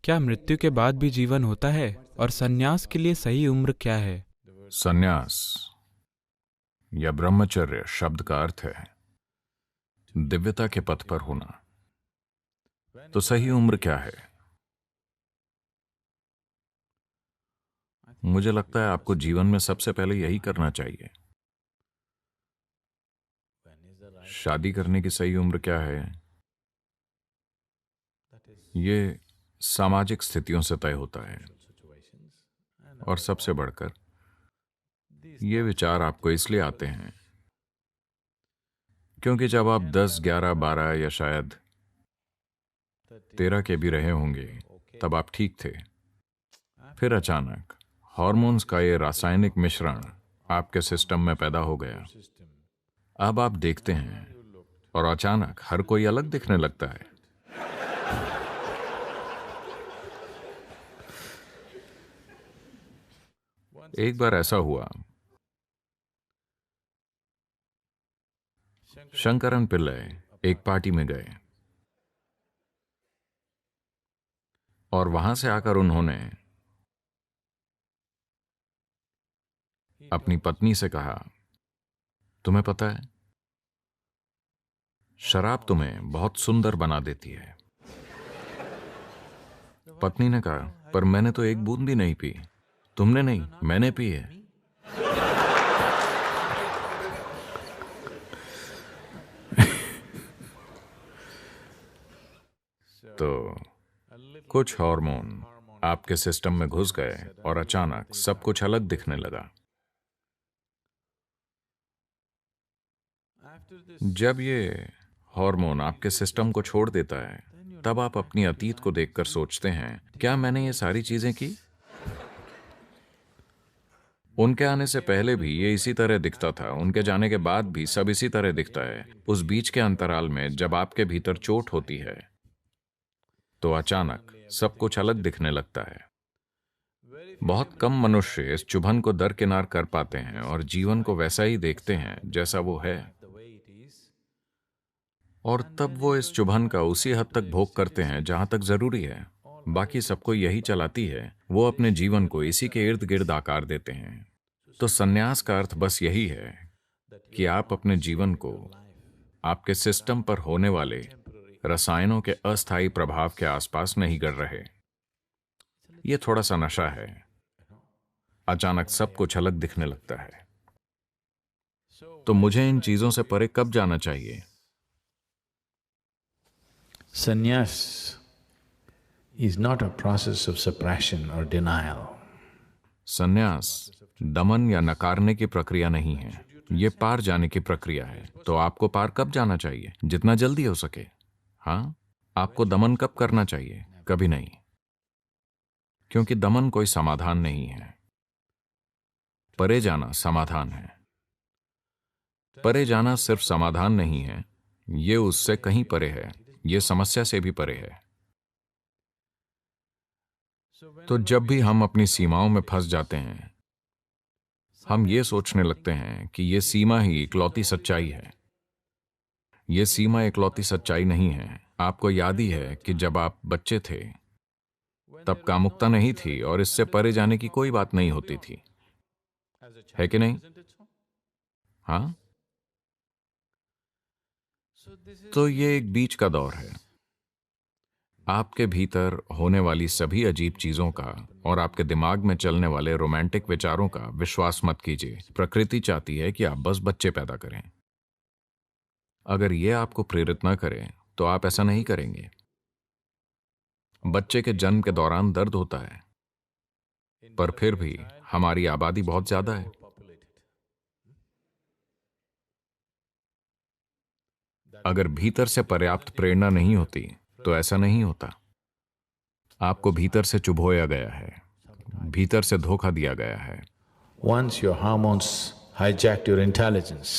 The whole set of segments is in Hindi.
क्या मृत्यु के बाद भी जीवन होता है? और संन्यास के लिए सही उम्र क्या है? संन्यास या ब्रह्मचर्य शब्द का अर्थ है दिव्यता के पथ पर होना। तो सही उम्र क्या है? मुझे लगता है आपको जीवन में सबसे पहले यही करना चाहिए। शादी करने की सही उम्र क्या है? ये सामाजिक स्थितियों से तय होता है। और सबसे बढ़कर ये विचार आपको इसलिए आते हैं क्योंकि जब आप 10, 11, 12 या शायद 13 के भी रहे होंगे तब आप ठीक थे। फिर अचानक हॉर्मोन्स का ये रासायनिक मिश्रण आपके सिस्टम में पैदा हो गया। अब आप देखते हैं और अचानक हर कोई अलग दिखने लगता है। एक बार ऐसा हुआ, शंकरन पिल्लई एक पार्टी में गए और वहां से आकर उन्होंने अपनी पत्नी से कहा, तुम्हें पता है शराब तुम्हें बहुत सुंदर बना देती है। पत्नी ने कहा, पर मैंने तो एक बूंद भी नहीं पी। तुमने नहीं, मैंने पी है। तो कुछ हार्मोन आपके सिस्टम में घुस गए और अचानक सब कुछ अलग दिखने लगा। जब ये हार्मोन आपके सिस्टम को छोड़ देता है तब आप अपनी अतीत को देखकर सोचते हैं, क्या मैंने ये सारी चीजें की? उनके आने से पहले भी ये इसी तरह दिखता था, उनके जाने के बाद भी सब इसी तरह दिखता है। उस बीच के अंतराल में जब आपके भीतर चोट होती है तो अचानक सब कुछ अलग दिखने लगता है। बहुत कम मनुष्य इस चुभन को दरकिनार कर पाते हैं और जीवन को वैसा ही देखते हैं जैसा वो है। और तब वो इस चुभन का उसी हद तक भोग करते हैं जहां तक जरूरी है। बाकी सबको यही चलाती है, वो अपने जीवन को इसी के इर्द गिर्द आकार देते हैं। तो संन्यास का अर्थ बस यही है कि आप अपने जीवन को आपके सिस्टम पर होने वाले रसायनों के अस्थायी प्रभाव के आसपास नहीं कर रहे। ये थोड़ा सा नशा है। अचानक सब कुछ अलग दिखने लगता है। तो मुझे इन चीजों से परे कब जाना चाहिए? Sannyas is not a process of suppression or denial. संन्यास दमन या नकारने की प्रक्रिया नहीं है, ये पार जाने की प्रक्रिया है। तो आपको पार कब जाना चाहिए? जितना जल्दी हो सके। हाँ, आपको दमन कब करना चाहिए? कभी नहीं, क्योंकि दमन कोई समाधान नहीं है। परे जाना समाधान है। परे जाना सिर्फ समाधान नहीं है, ये उससे कहीं परे है, ये समस्या से भी परे है। तो जब भी हम अपनी सीमाओं में फंस जाते हैं, हम ये सोचने लगते हैं कि ये सीमा ही इकलौती सच्चाई है। ये सीमा इकलौती सच्चाई नहीं है। आपको याद ही है कि जब आप बच्चे थे तब कामुकता नहीं थी और इससे परे जाने की कोई बात नहीं होती थी, है कि नहीं? हाँ, तो ये एक बीच का दौर है। आपके भीतर होने वाली सभी अजीब चीजों का और आपके दिमाग में चलने वाले रोमांटिक विचारों का विश्वास मत कीजिए। प्रकृति चाहती है कि आप बस बच्चे पैदा करें। अगर ये आपको प्रेरित न करे तो आप ऐसा नहीं करेंगे। बच्चे के जन्म के दौरान दर्द होता है, पर फिर भी हमारी आबादी बहुत ज्यादा है। अगर भीतर से पर्याप्त प्रेरणा नहीं होती तो ऐसा नहीं होता। आपको भीतर से चुभोया गया है, भीतर से धोखा दिया गया है। Once your hormones hijacked your intelligence,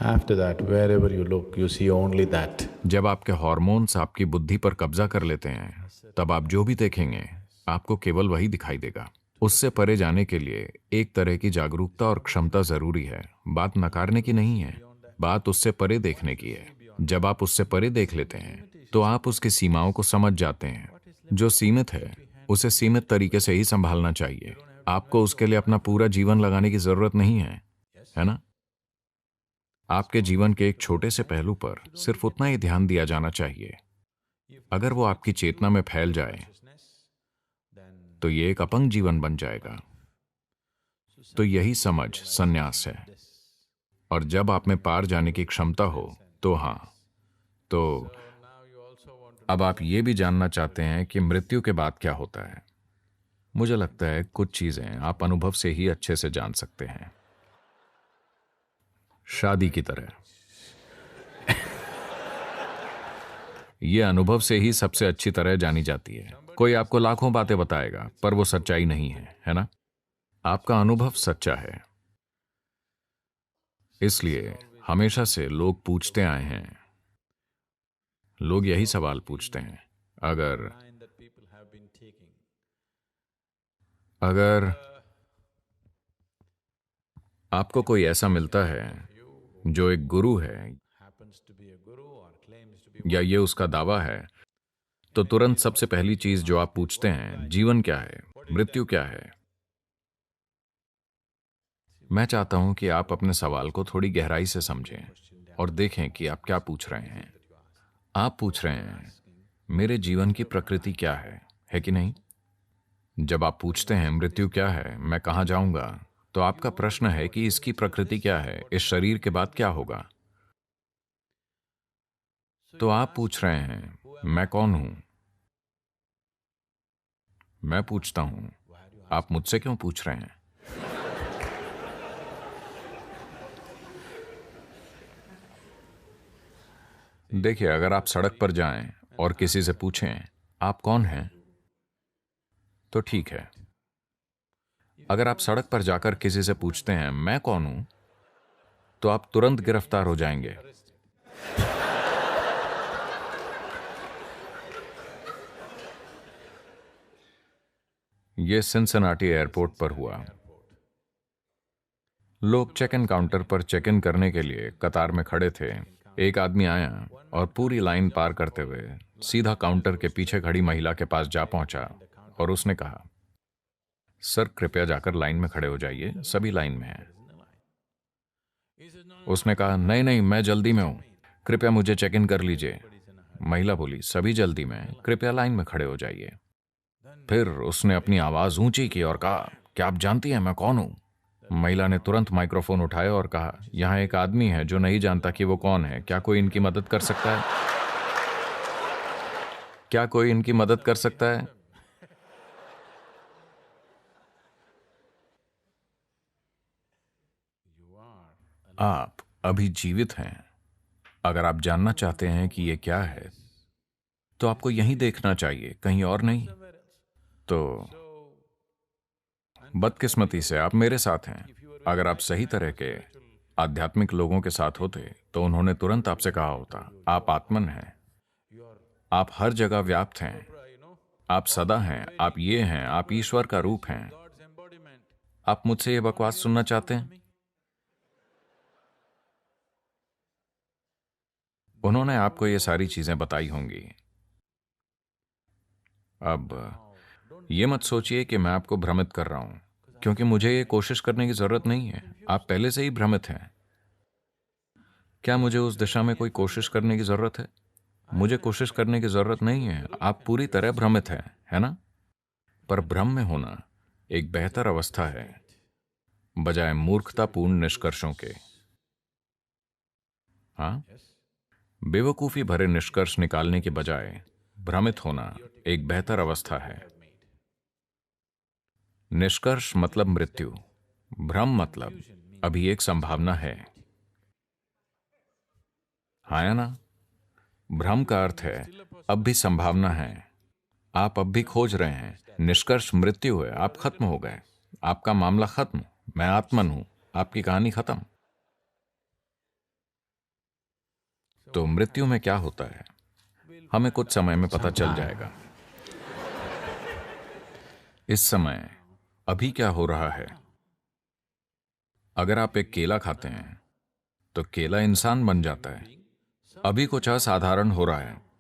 after that, wherever you look, you see only that. जब आपके हार्मोन्स आपकी बुद्धि पर कब्जा कर लेते हैं, तब आप जो भी देखेंगे आपको केवल वही दिखाई देगा। उससे परे जाने के लिए एक तरह की जागरूकता और क्षमता जरूरी है। बात नकारने की नहीं है, बात उससे परे देखने की है। जब आप उससे परे देख लेते हैं तो आप उसकी सीमाओं को समझ जाते हैं। जो सीमित है उसे सीमित तरीके से ही संभालना चाहिए। आपको उसके लिए अपना पूरा जीवन लगाने की जरूरत नहीं है ना? आपके जीवन के एक छोटे से पहलू पर सिर्फ उतना ही ध्यान दिया जाना चाहिए। अगर वो आपकी चेतना में फैल जाए तो ये एक अपंग जीवन बन जाएगा। तो यही समझ संन्यास है। और जब आप में पार जाने की क्षमता हो तो हाँ, तो अब आप ये भी जानना चाहते हैं कि मृत्यु के बाद क्या होता है। मुझे लगता है कुछ चीजें आप अनुभव से ही अच्छे से जान सकते हैं, शादी की तरह। यह अनुभव से ही सबसे अच्छी तरह जानी जाती है। कोई आपको लाखों बातें बताएगा पर वो सच्चाई नहीं है ना? आपका अनुभव सच्चा है। इसलिए हमेशा से लोग पूछते आए हैं, लोग यही सवाल पूछते हैं, अगर आपको कोई ऐसा मिलता है जो एक गुरु है या ये उसका दावा है, तो तुरंत सबसे पहली चीज जो आप पूछते हैं, जीवन क्या है, मृत्यु क्या है? मैं चाहता हूं कि आप अपने सवाल को थोड़ी गहराई से समझें और देखें कि आप क्या पूछ रहे हैं। आप पूछ रहे हैं, मेरे जीवन की प्रकृति क्या है कि नहीं? जब आप पूछते हैं मृत्यु क्या है, मैं कहां जाऊंगा, तो आपका प्रश्न है कि इसकी प्रकृति क्या है, इस शरीर के बाद क्या होगा। तो आप पूछ रहे हैं, मैं कौन हूं? मैं पूछता हूं, आप मुझसे क्यों पूछ रहे हैं? देखिए, अगर आप सड़क पर जाएं और किसी से पूछें आप कौन हैं, तो ठीक है। अगर आप सड़क पर जाकर किसी से पूछते हैं मैं कौन हूं, तो आप तुरंत गिरफ्तार हो जाएंगे। यह सिनसिनाटी एयरपोर्ट पर हुआ। लोग चेक इन काउंटर पर चेक इन करने के लिए कतार में खड़े थे। एक आदमी आया और पूरी लाइन पार करते हुए सीधा काउंटर के पीछे खड़ी महिला के पास जा पहुंचा और उसने कहा, सर कृपया जाकर लाइन में खड़े हो जाइए, सभी लाइन में हैं। उसने कहा, नहीं नहीं, मैं जल्दी में हूं, कृपया मुझे चेक इन कर लीजिए। महिला बोली, सभी जल्दी में, कृपया लाइन में खड़े हो जाइए। फिर उसने अपनी आवाज ऊंची की और कहा, क्या आप जानती हैं मैं कौन हूं? महिला ने तुरंत माइक्रोफोन उठाया और कहा, यहां एक आदमी है जो नहीं जानता कि वो कौन है, क्या कोई इनकी मदद कर सकता है? क्या कोई इनकी मदद कर सकता है? आप अभी जीवित हैं। अगर आप जानना चाहते हैं कि ये क्या है, तो आपको यहीं देखना चाहिए, कहीं और नहीं। तो बदकिस्मती से आप मेरे साथ हैं। अगर आप सही तरह के आध्यात्मिक लोगों के साथ होते तो उन्होंने तुरंत आपसे कहा होता, आप आत्मन हैं, आप हर जगह व्याप्त हैं, आप सदा हैं, आप ये हैं, आप ईश्वर का रूप हैं। आप मुझसे ये बकवास सुनना चाहते हैं? उन्होंने आपको ये सारी चीजें बताई होंगी। अब ये मत सोचिए कि मैं आपको भ्रमित कर रहा हूं, क्योंकि मुझे ये कोशिश करने की जरूरत नहीं है। आप पहले से ही भ्रमित हैं। क्या मुझे उस दिशा में कोई कोशिश करने की जरूरत है? मुझे कोशिश करने की जरूरत नहीं है। आप पूरी तरह भ्रमित हैं, है ना? पर भ्रम में होना एक बेहतर अवस्था है, बजाय मूर्खतापूर्ण निष्कर्षों के। हाँ, बेवकूफी भरे निष्कर्ष निकालने के बजाय भ्रमित होना एक बेहतर अवस्था है। निष्कर्ष मतलब मृत्यु, भ्रम मतलब अभी एक संभावना है। हाँ या ना? भ्रम का अर्थ है अब भी संभावना है, आप अब भी खोज रहे हैं। निष्कर्ष मृत्यु है, आप खत्म हो गए, आपका मामला खत्म, मैं आत्मन हूं, आपकी कहानी खत्म। तो मृत्यु में क्या होता है, हमें कुछ समय में पता चल जाएगा। इस समय अभी क्या हो रहा है? अगर आप एक केला खाते हैं तो केला इंसान बन जाता है। अभी कुछ असाधारण हो रहा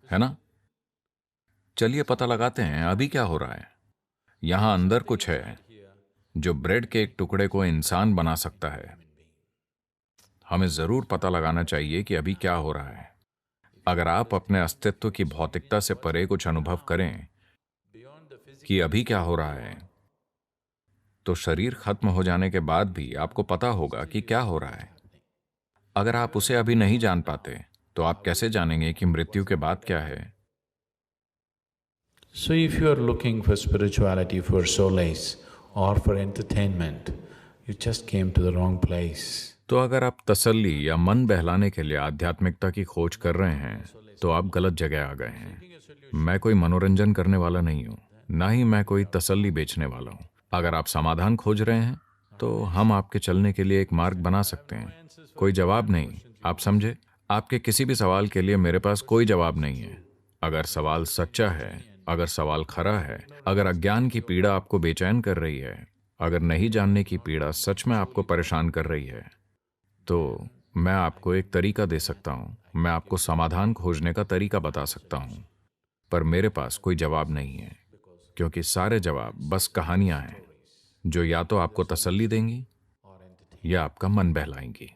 है ना? चलिए पता लगाते हैं अभी क्या हो रहा है। यहां अंदर कुछ है जो ब्रेड के एक टुकड़े को इंसान बना सकता है। हमें जरूर पता लगाना चाहिए कि अभी क्या हो रहा है। अगर आप अपने अस्तित्व की भौतिकता से परे कुछ अनुभव करें कि अभी क्या हो रहा है, तो शरीर खत्म हो जाने के बाद भी आपको पता होगा कि क्या हो रहा है। अगर आप उसे अभी नहीं जान पाते तो आप कैसे जानेंगे कि मृत्यु के बाद क्या है? So if you are looking for spirituality, for solace or for entertainment, you just came to the wrong place. तो अगर आप तसल्ली या मन बहलाने के लिए आध्यात्मिकता की खोज कर रहे हैं तो आप गलत जगह आ गए हैं। मैं कोई मनोरंजन करने वाला नहीं हूँ, ना ही मैं कोई तसल्ली बेचने वाला हूँ। अगर आप समाधान खोज रहे हैं तो हम आपके चलने के लिए एक मार्ग बना सकते हैं। कोई जवाब नहीं, आप समझे? आपके किसी भी सवाल के लिए मेरे पास कोई जवाब नहीं है। अगर सवाल सच्चा है, अगर सवाल खरा है, अगर अज्ञान की पीड़ा आपको बेचैन कर रही है, अगर नहीं जानने की पीड़ा सच में आपको परेशान कर रही है, तो मैं आपको एक तरीका दे सकता हूं। मैं आपको समाधान खोजने का तरीका बता सकता हूं, पर मेरे पास कोई जवाब नहीं है, क्योंकि सारे जवाब बस कहानियां हैं जो या तो आपको तसल्ली देंगी या आपका मन बहलाएंगी।